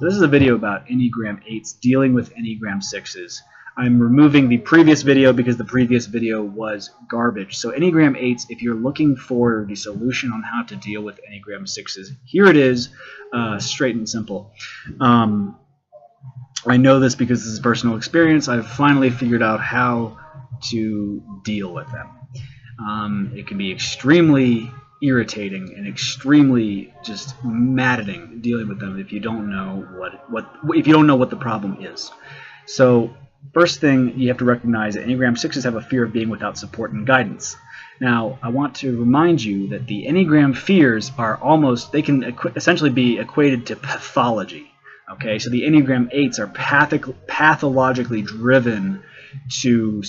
So this is a video about Enneagram 8s dealing with Enneagram 6s. I'm removing the previous video because the previous video was garbage. So Enneagram 8s, if you're looking for the solution on how to deal with Enneagram 6s, here it is, straight and simple. I know this because this is personal experience. I've finally figured out how to deal with them. It can be extremely irritating and extremely just maddening dealing with them if you don't know what the problem is. So first thing you have to recognize that Enneagram 6s have a fear of being without support and guidance. Now, I want to remind you that the Enneagram fears are they can essentially be equated to pathology. Okay, so the Enneagram 8s are pathologically driven to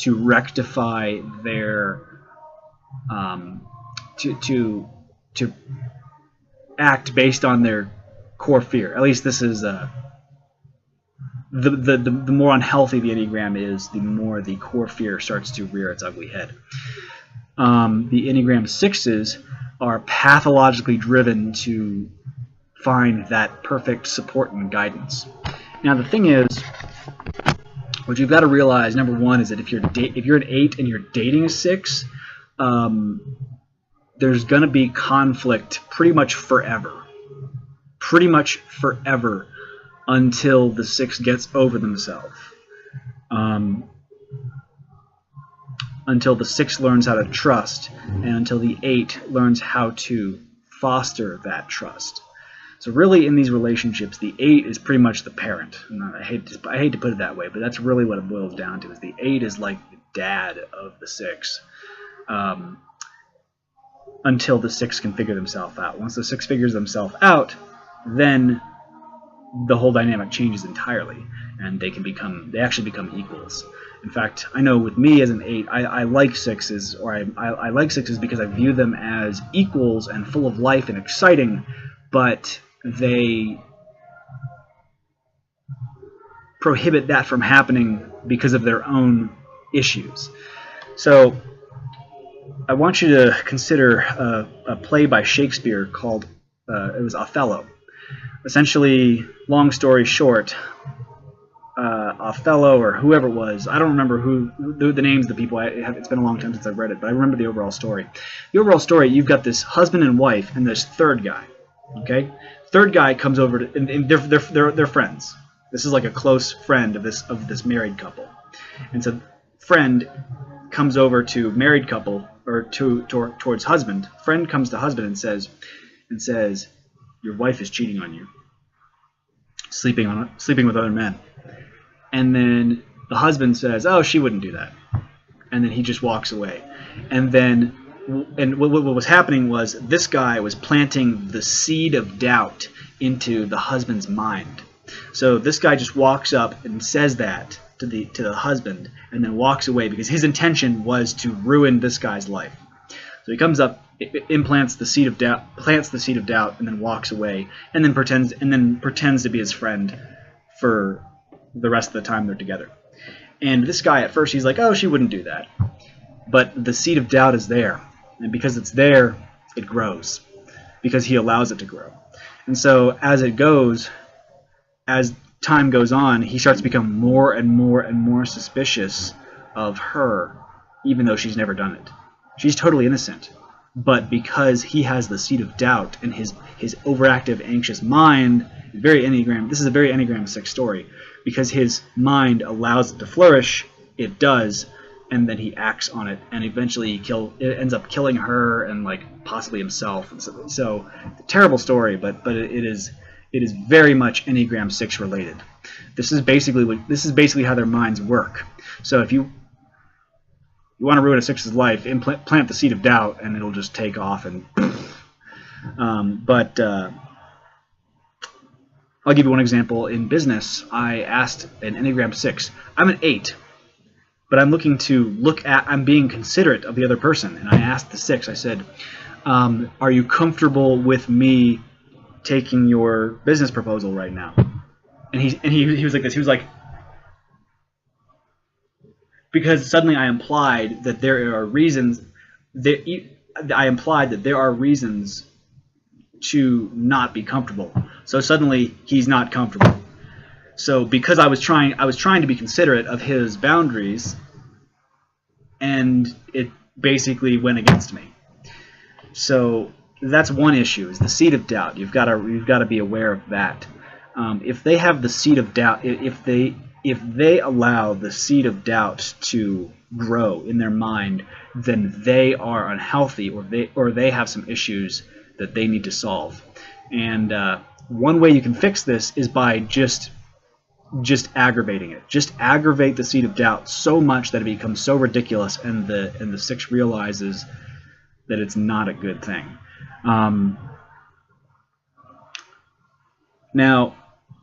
rectify their to act based on their core fear. At least this is the more unhealthy the Enneagram is, the more the core fear starts to rear its ugly head. The Enneagram 6s are pathologically driven to find that perfect support and guidance. Now the thing is, what you've got to realize, number one, is that if you're an 8 and you're dating a 6, there's going to be conflict pretty much forever. Pretty much forever until the 6 gets over themselves. Until the 6 learns how to trust, and until the 8 learns how to foster that trust. So really, in these relationships, the 8 is pretty much the parent. I hate to put it that way, but that's really what it boils down to. Is the 8 is like the dad of the 6, until the 6 can figure themselves out. Once the 6 figures themselves out, then the whole dynamic changes entirely, and they actually become equals. In fact, I know with me as an 8, I like 6s, or I like 6s because I view them as equals and full of life and exciting, but they prohibit that from happening because of their own issues. So I want you to consider a play by Shakespeare called, it was Othello. Essentially, long story short, Othello, or whoever it was, I don't remember the names of the people. It's been a long time since I've read it, but I remember the overall story. The overall story, you've got this husband and wife and this third guy. Okay, third guy comes over and they're friends. This is like a close friend of this married couple, and so friend comes over to married couple, or towards husband. Friend comes to husband and says, your wife is cheating on you, sleeping with other men. And then the husband says, oh, she wouldn't do that. And then he just walks away. And what was happening was this guy was planting the seed of doubt into the husband's mind. So this guy just walks up and says that to the husband, and then walks away because his intention was to ruin this guy's life. So he comes up, plants the seed of doubt, and then walks away, and then pretends to be his friend for the rest of the time they're together. And this guy, at first, he's like, oh, she wouldn't do that. But the seed of doubt is there, and because it's there, it grows, because he allows it to grow. And so as time goes on, he starts to become more and more and more suspicious of her, even though she's never done it. She's totally innocent, but because he has the seed of doubt and his overactive, anxious mind, this is a very Enneagram 6 story, because his mind allows it to flourish, it does, and then he acts on it, and eventually it ends up killing her and like possibly himself. So terrible story, but it is very much Enneagram 6 related. This is basically how their minds work. So if you want to ruin a 6's life, plant the seed of doubt, and it'll just take off. And I'll give you one example. In business, I asked an Enneagram 6. I'm an 8, but I'm I'm being considerate of the other person, and I asked the 6. I said, "Are you comfortable with me taking your business proposal right now?" And he was like this. He was like, because suddenly I implied that there are reasons to not be comfortable. So suddenly he's not comfortable. So because I was trying to be considerate of his boundaries, and it basically went against me. So that's one issue, is the seed of doubt. You've got to be aware of that. If they have the seed of doubt, if they allow the seed of doubt to grow in their mind, then they are unhealthy, or they have some issues that they need to solve. And one way you can fix this is by just aggravating it. Just aggravate the seed of doubt so much that it becomes so ridiculous, and the 6 realizes that it's not a good thing. Now,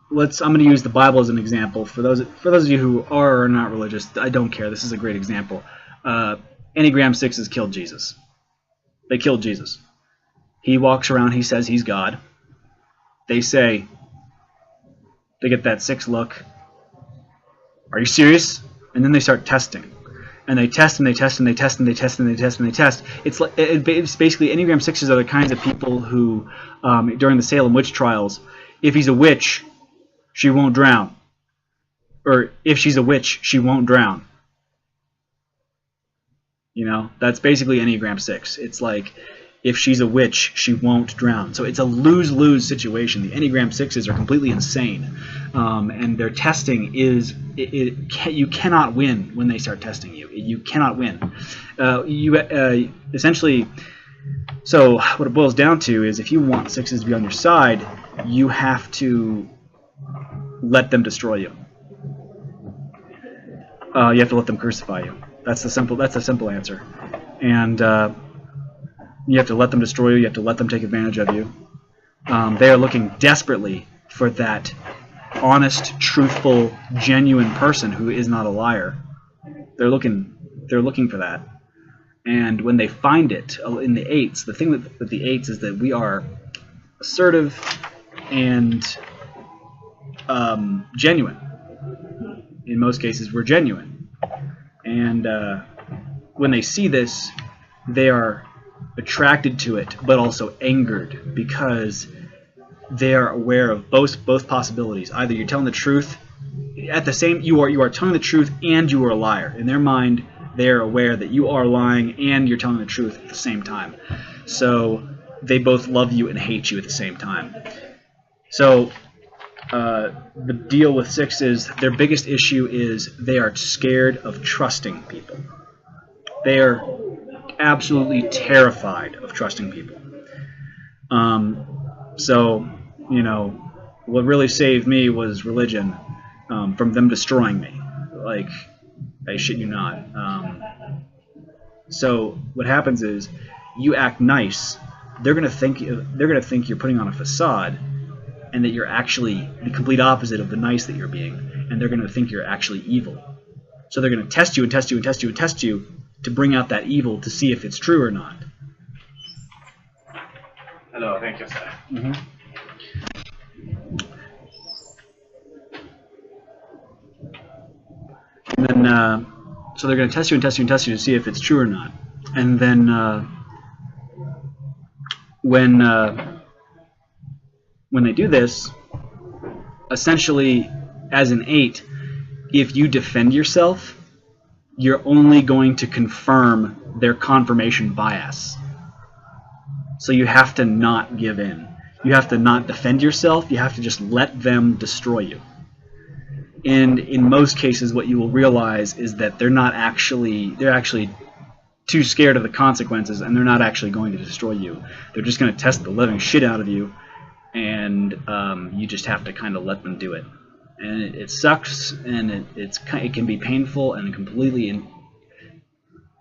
I'm going to use the Bible as an example. For those of you who are or are not religious, I don't care. This is a great example. Enneagram 6s killed Jesus. They killed Jesus. He walks around. He says he's God. They say, they get that 6 look. Are you serious? And then they start testing. And they test and they test and they test and they test and they test and they test. It's basically Enneagram 6s are the kinds of people who, during the Salem witch trials, if he's a witch, she won't drown. Or if she's a witch, she won't drown. You know, that's basically Enneagram 6. It's like, if she's a witch, she won't drown. So it's a lose-lose situation. The Enneagram 6s are completely insane. And their testing is, you cannot win when they start testing you. You cannot win. Essentially, so what it boils down to is, if you want 6s to be on your side, you have to let them destroy you. You have to let them crucify you. That's the simple answer. And you have to let them destroy you. You have to let them take advantage of you. They are looking desperately for that honest, truthful, genuine person who is not a liar. They're looking for that. And when they find it in the 8s, the thing with the 8s is that we are assertive and genuine. In most cases, we're genuine. And when they see this, they are attracted to it, but also angered, because they are aware of both possibilities. Either you're telling the truth, you are telling the truth and you are a liar. In their mind, they are aware that you are lying and you're telling the truth at the same time. So they both love you and hate you at the same time. So the deal with 6s, their biggest issue is they are scared of trusting people. They are absolutely terrified of trusting people. So, you know, what really saved me was religion, from them destroying me. Like, I shit you not. So what happens is, you act nice. They're gonna think you're putting on a facade, and that you're actually the complete opposite of the nice that you're being, and they're gonna think you're actually evil. So they're gonna test you and test you and test you and test you to bring out that evil, to see if it's true or not. Hello, thank you, sir. Mm-hmm. And then, so they're going to test you and test you and test you to see if it's true or not. And then, when they do this, essentially, as an 8, if you defend yourself, you're only going to confirm their confirmation bias. So you have to not give in. You have to not defend yourself. You have to just let them destroy you. And in most cases, what you will realize is that they're actually too scared of the consequences, and they're not actually going to destroy you. They're just going to test the living shit out of you, and you just have to kind of let them do it. And it sucks, and it can be painful and completely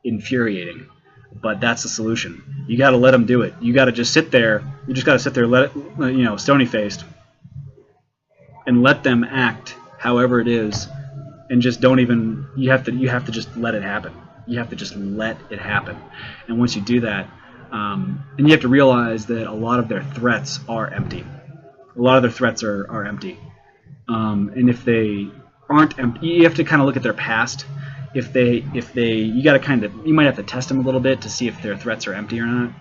infuriating. But that's the solution. You got to let them do it. You got to just sit there. You just got to sit there, let it, stony-faced, and let them act however it is, and just don't even. You have to just let it happen. You have to just let it happen. And once you do that, and you have to realize that a lot of their threats are empty. A lot of their threats are empty. And if they aren't empty, you have to kind of look at their past. You might have to test them a little bit to see if their threats are empty or not.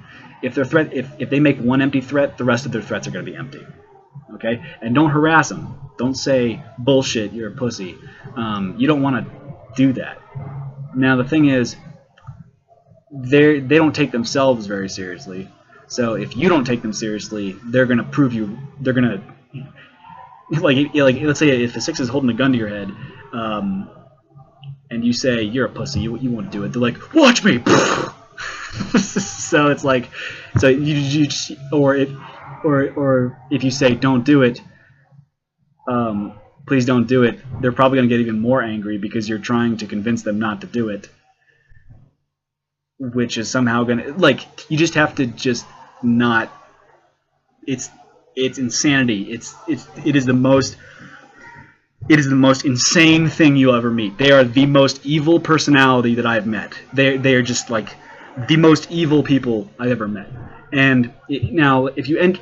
If they make one empty threat, the rest of their threats are going to be empty. Okay, and don't harass them. Don't say bullshit, you're a pussy. You don't want to do that. Now the thing is, they don't take themselves very seriously. So if you don't take them seriously, they're gonna prove you. They're gonna like let's say if a 6 is holding a gun to your head, and you say you're a pussy, you won't do it. They're like, watch me. So it's like, so you just, or if you say don't do it, please don't do it, they're probably going to get even more angry because you're trying to convince them not to do it, which is somehow going to, like, you just have to just not, it's insanity. It is the most insane thing you'll ever meet. They are the most evil personality that I've met. They are just like the most evil people I've ever met. And now, if you want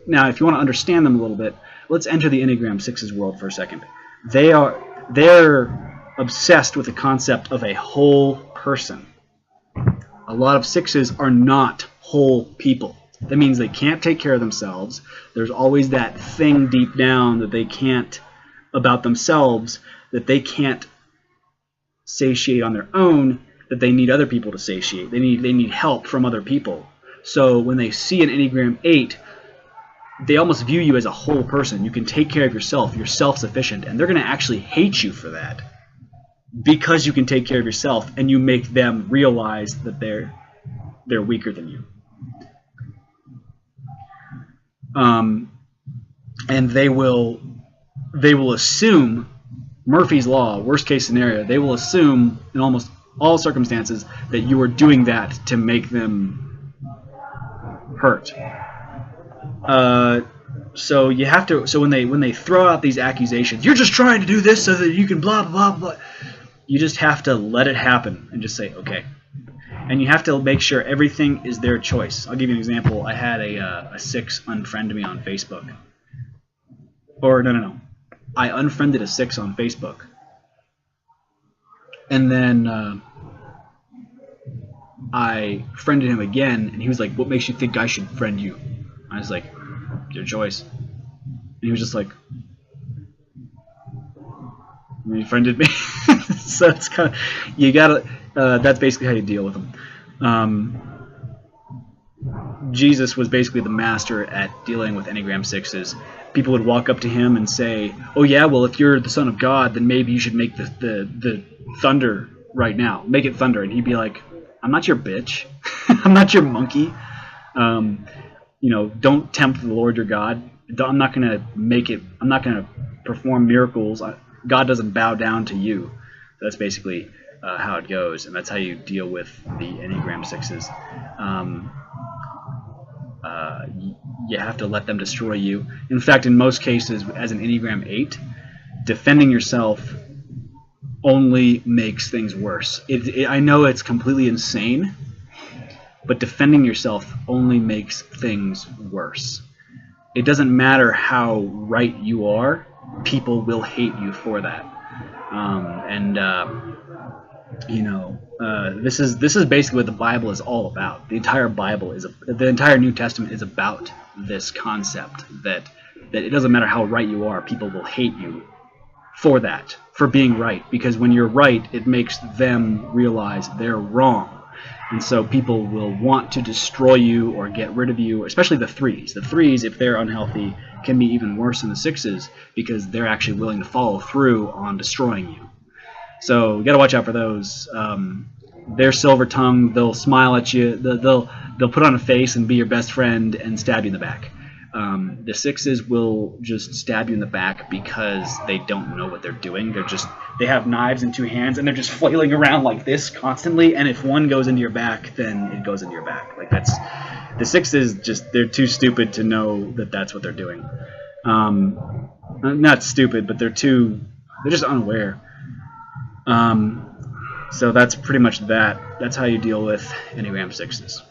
to understand them a little bit, let's enter the Enneagram 6's world for a second. They're obsessed with the concept of a whole person. A lot of 6s are not whole people. That means they can't take care of themselves. There's always that thing deep down that they can't, about themselves, that they can't satiate on their own, that they need other people to satiate. They need help from other people. So when they see an Enneagram 8, they almost view you as a whole person. You can take care of yourself. You're self-sufficient, and they're going to actually hate you for that, because you can take care of yourself, and you make them realize that they're weaker than you. And they will assume, Murphy's Law, worst case scenario, they will assume in almost all circumstances that you are doing that to make them hurt. So you have to. So when they throw out these accusations, you're just trying to do this so that you can blah blah blah. You just have to let it happen and just say okay. And you have to make sure everything is their choice. I'll give you an example. I had a 6 unfriend me on Facebook. Or no. I unfriended a 6 on Facebook. And then I friended him again, and he was like, what makes you think I should friend you? I was like, your choice. And he was just like, and he friended me. So it's kind of, you gotta, that's basically how you deal with them. Jesus was basically the master at dealing with Enneagram 6s. People would walk up to him and say, oh yeah, well if you're the Son of God, then maybe you should make the thunder right now. Make it thunder. And he'd be like, I'm not your bitch. I'm not your monkey. Don't tempt the Lord your God. I'm not going to make it. I'm not going to perform miracles. God doesn't bow down to you. That's basically how it goes, and that's how you deal with the Enneagram 6s. You have to let them destroy you. In fact, in most cases, as an Enneagram 8, defending yourself only makes things worse. I know it's completely insane, but defending yourself only makes things worse. It doesn't matter how right you are, people will hate you for that. This is basically what the Bible is all about. The entire Bible the entire New Testament is about this concept that it doesn't matter how right you are, people will hate you for that, for being right, because when you're right, it makes them realize they're wrong. And so people will want to destroy you or get rid of you, especially the 3s. The 3s, if they're unhealthy, can be even worse than the 6s because they're actually willing to follow through on destroying you. So you got to watch out for those. They're silver-tongued. They'll smile at you. They'll put on a face and be your best friend and stab you in the back. The 6s will just stab you in the back because they don't know what they're doing. They have knives in 2 hands and they're just flailing around like this constantly. And if one goes into your back, then it goes into your back. Like the 6s they're too stupid to know that that's what they're doing. Not stupid, but they're just unaware. So that's pretty much that. That's how you deal with Enneagram 6s.